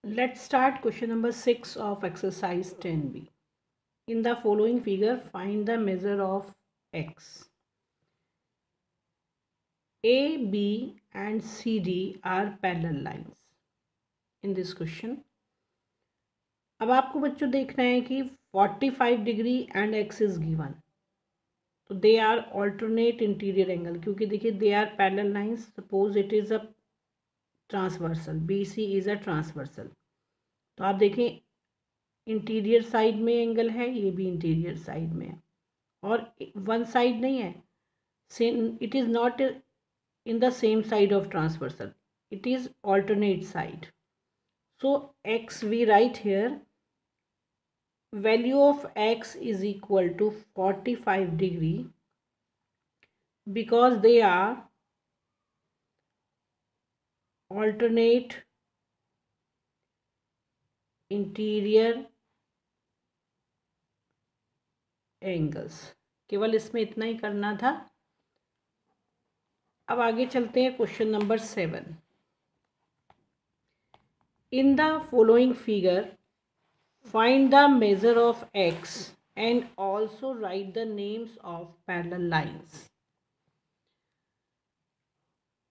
Let's start question number 6 of exercise 10b. In the following figure, find the measure of x. A, B and CD are parallel lines in this question. अब आपको बच्चों देखना है कि 45 degree and x is given, तो they are alternate interior angle, क्योंकि देखिए they are parallel lines. Suppose it is a transversal, BC is a transversal. तो आप देखें इंटीरियर साइड में एंगल है, ये भी इंटीरियर साइड में है और वन साइड नहीं है. Same, it is not in the same side of transversal, it is alternate side. So x we write here, value of x is equal to 45 degree because they are alternate interior angles. केवल इसमें इतना ही करना था. अब आगे चलते हैं question number 7. In the following figure, find the measure of x and also write the names of parallel lines.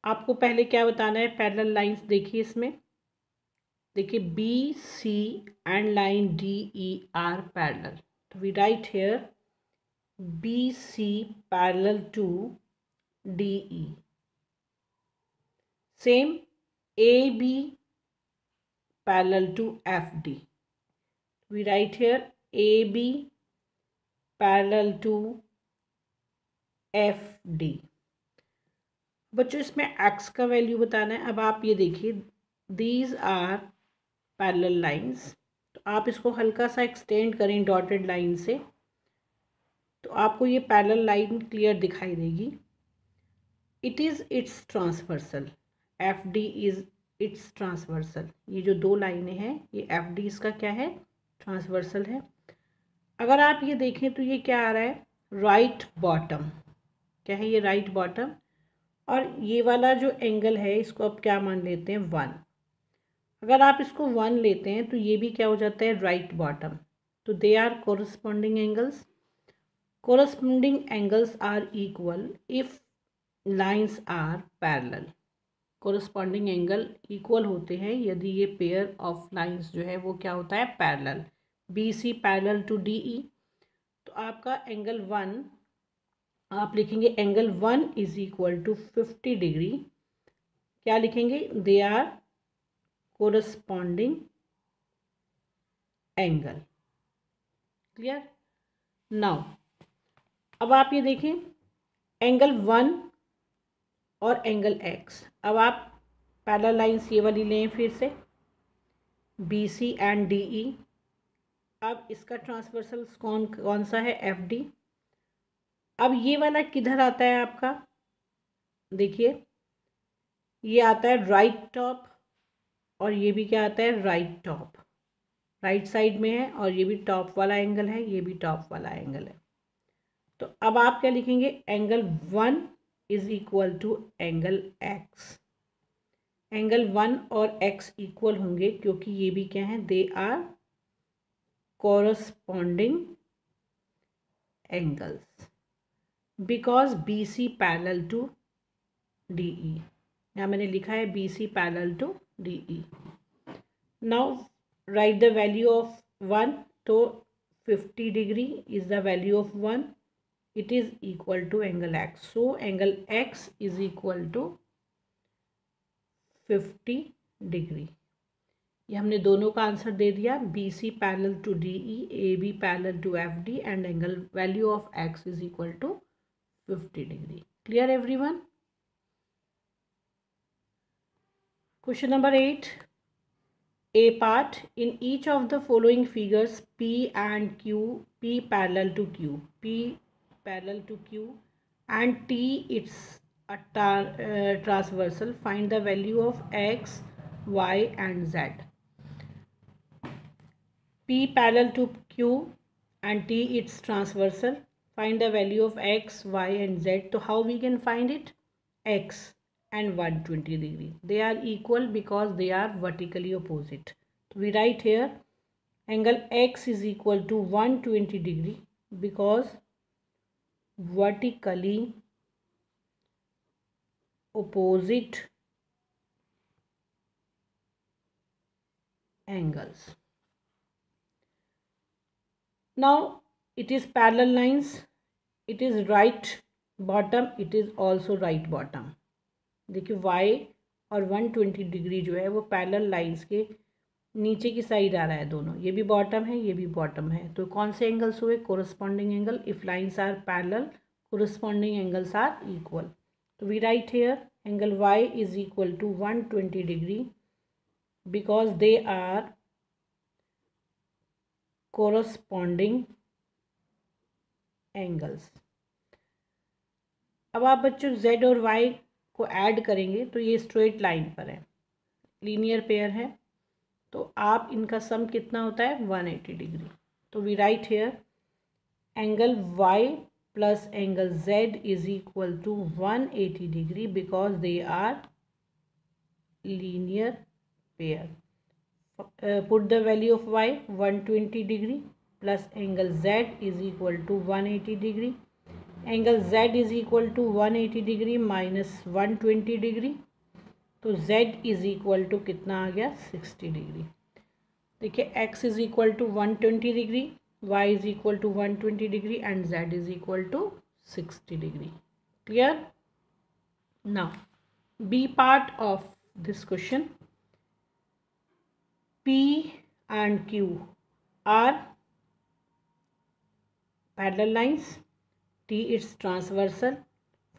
आपको पहले क्या बताना है? पैरेलल लाइंस देखिए, इसमें देखिए B C and line D E are parallel. तो we write here B C parallel to D E. Same A B parallel to FD. We write here AB parallel to FD. बच्चों इसमें x का value बताना है. अब आप ये देखिए, these are parallel lines. तो आप इसको हल्का सा एक्सटेंड करें डॉटेड लाइन से, तो आपको ये पैरेलल लाइन क्लियर दिखाई देगी. It is it's transversal, FD is it's transversal. ये जो दो लाइनें हैं, ये FD इसका क्या है? ट्रांसवर्सल है. अगर आप ये देखें तो ये क्या आ रहा है? Right bottom. क्या है ये? Right bottom. और ये वाला जो एंगल है, इसको आप क्या मान लेते हैं? 1. अगर आप इसको 1 लेते हैं तो ये भी क्या हो जाता है? Right bottom. तो they are corresponding angles. Corresponding angles are equal if lines are parallel. Corresponding angle equal होते हैं यदि ये पेयर ऑफ लाइंस जो है वो क्या होता है? Parallel. B C parallel to D E. तो आपका एंगल 1, आप लिखेंगे angle 1 is equal to 50 degree. क्या लिखेंगे? They are corresponding angle. Clear? Now अब आप ये देखें, एंगल 1 और एंगल x. अब आप पैरेलल लाइंस ये वाली लें फिर से, B C and D E. अब इसका ट्रांसवर्सल कौन सा है? FD. अब ये वाला किधर आता है आपका? देखिए ये आता है राइट टॉप और ये भी क्या आता है? Right top. राइट साइड में है और ये भी टॉप वाला एंगल है, ये भी टॉप वाला एंगल है. तो अब आप क्या लिखेंगे? Angle 1 is equal to angle x. Angle 1 और x इक्वल होंगे क्योंकि ये भी क्या है? They are corresponding angles because BC parallel to DE. यहाँ मैंने लिखा है BC parallel to DE. Now write the value of 1. तो 50 degree is the value of 1. it is equal to angle x. So angle x is equal to 50 degree. ये हमने दोनों का answer दे दिया. BC parallel to DE, AB parallel to FD and angle value of x is equal to 50 degree. Clear everyone? Question number 8. A part. In each of the following figures, P and Q, P parallel to Q, P parallel to Q and T it's a transversal. Find the value of x, y and z. P parallel to Q and T it's transversal. Find the value of x, y and z. So how we can find it? X and 120 degree, they are equal because they are vertically opposite. We write here angle x is equal to 120 degree because vertically opposite angles. Now it is parallel lines, it is right bottom, it is also right bottom. देखिए y और 120 degree जो है वो parallel lines के नीचे की side आ रहा है दोनों, ये भी बॉटम है ये भी बॉटम है, तो कौन से एंगल्स हुए? Corresponding angle. If lines are parallel corresponding angles are equal. तो we write here angle y is equal to 120 degree because they are corresponding angles. अब आप बच्चों z और y को ऐड करेंगे तो ये स्ट्रेट लाइन पर है, लीनियर पेयर है, तो आप इनका सम कितना होता है? 180 डिग्री. तो we write here angle y plus angle z is equal to 180 degree because they are linear pair. Put the value of y 120 degree plus angle z is equal to 180 degree. Angle z is equal to 180 degree minus 120 degree, तो z is equal to कितना आ गया? 60 degree. देखिए x is equal to 120 degree, y is equal to 120 degree and z is equal to 60 degree. Clear? Now B part of this question. P and Q are parallel lines. T is transversal.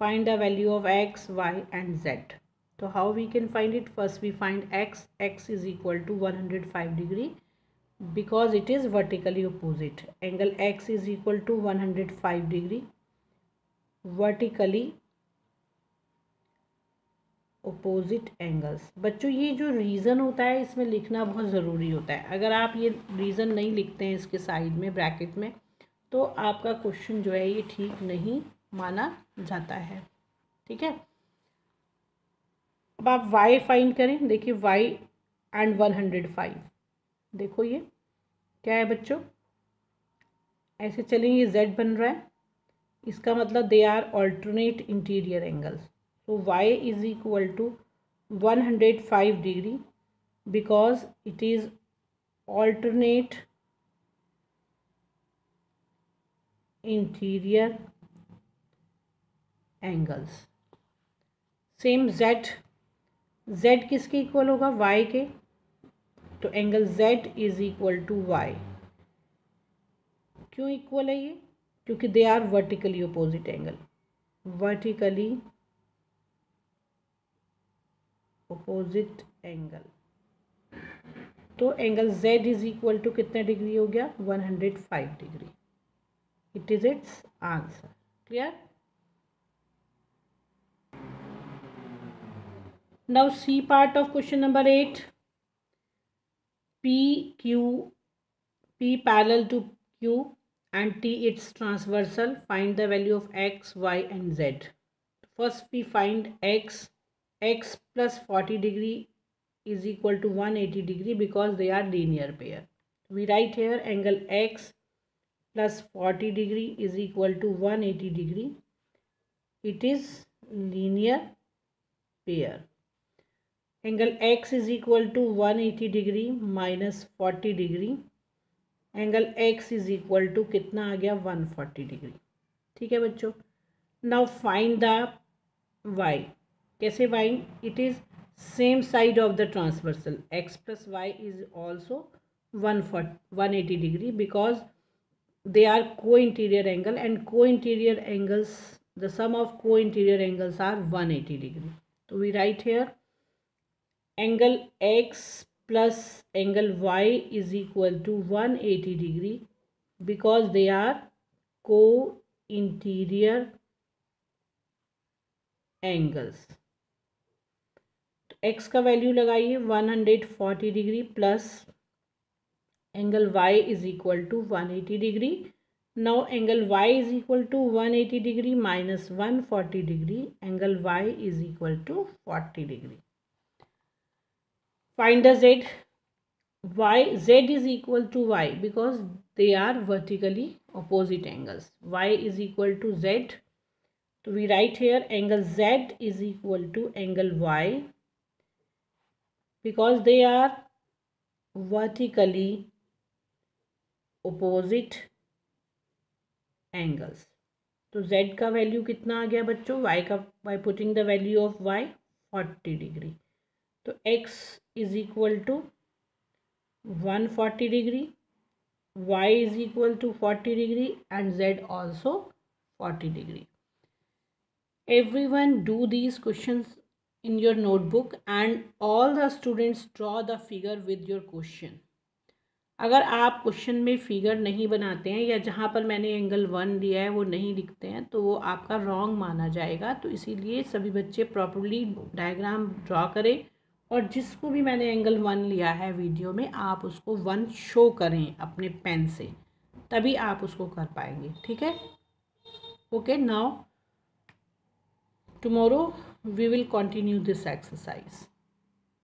Find the value of x, y and z. So how we can find it? First we find x. X is equal to 105 degree because it is vertically opposite. Angle x is equal to 105 degree. Vertically opposite angles. बच्चों ये जो reason होता है इसमें लिखना बहुत ज़रूरी होता है. अगर आप ये रीज़न नहीं लिखते हैं इसके साइड में ब्रैकेट में तो आपका क्वेश्चन जो है ये ठीक नहीं माना जाता है. ठीक है, अब आप y फाइंड करें. देखिए y एंड 105, देखो ये क्या है बच्चों, ऐसे चलेंगे ये z बन रहा है, इसका मतलब they are alternate interior angles. So y is equal to 105 degree because it is alternate interior angles. Same z किसके इक्वल होगा? y के. तो angle z is equal to y. क्यों इक्वल है ये? क्योंकि they are vertically opposite angle. Vertically opposite angle. तो angle z is equal to कितने डिग्री हो गया? 105 degree. It is its answer. Clear? Now C part of question number 8. P parallel to Q and T its transversal. Find the value of x, y and z. First we find x plus 40 degree is equal to 180 degree because they are linear pair. We write here angle x plus 40 degree is equal to 180 degree. It is linear pair. Angle x is equal to 180 degree minus 40 degree. Angle x is equal to कितना आ गया? 140 degree. ठीक है बच्चों. Now find the y. कैसे find? It is same side of the transversal. x plus y is also 180 degree because they are co interior angle and co interior angles, the sum of co interior angles are 180 degree. तो we write here angle x plus angle y is equal to 180 degree because they are co-interior angles. तो x का value लगाइए 140 degree plus angle y is equal to 180 degree. Now angle y is equal to 180 degree minus 140 degree. Angle y is equal to 40 degree. Find the z. y, z is equal to y because they are vertically opposite angles. Y is equal to z. So we write here angle z is equal to angle y because they are vertically opposite angles. तो z का value कितना आ गया बच्चों, y का, by putting the value of y 40 degree. तो x is equal to 140 degree, y is equal to 40 degree and z also 40 degree. Everyone do these questions in your notebook and all the students draw the figure with your question. अगर आप question में figure नहीं बनाते हैं या जहाँ पर मैंने एंगल 1 लिया है वो नहीं लिखते हैं तो वो आपका रॉन्ग माना जाएगा. तो इसीलिए सभी बच्चे प्रॉपर्ली डायग्राम ड्रॉ करें और जिसको भी मैंने एंगल 1 लिया है वीडियो में आप उसको 1 शो करें अपने पेन से, तभी आप उसको कर पाएंगे. ठीक है. Okay, now tomorrow we will continue this exercise.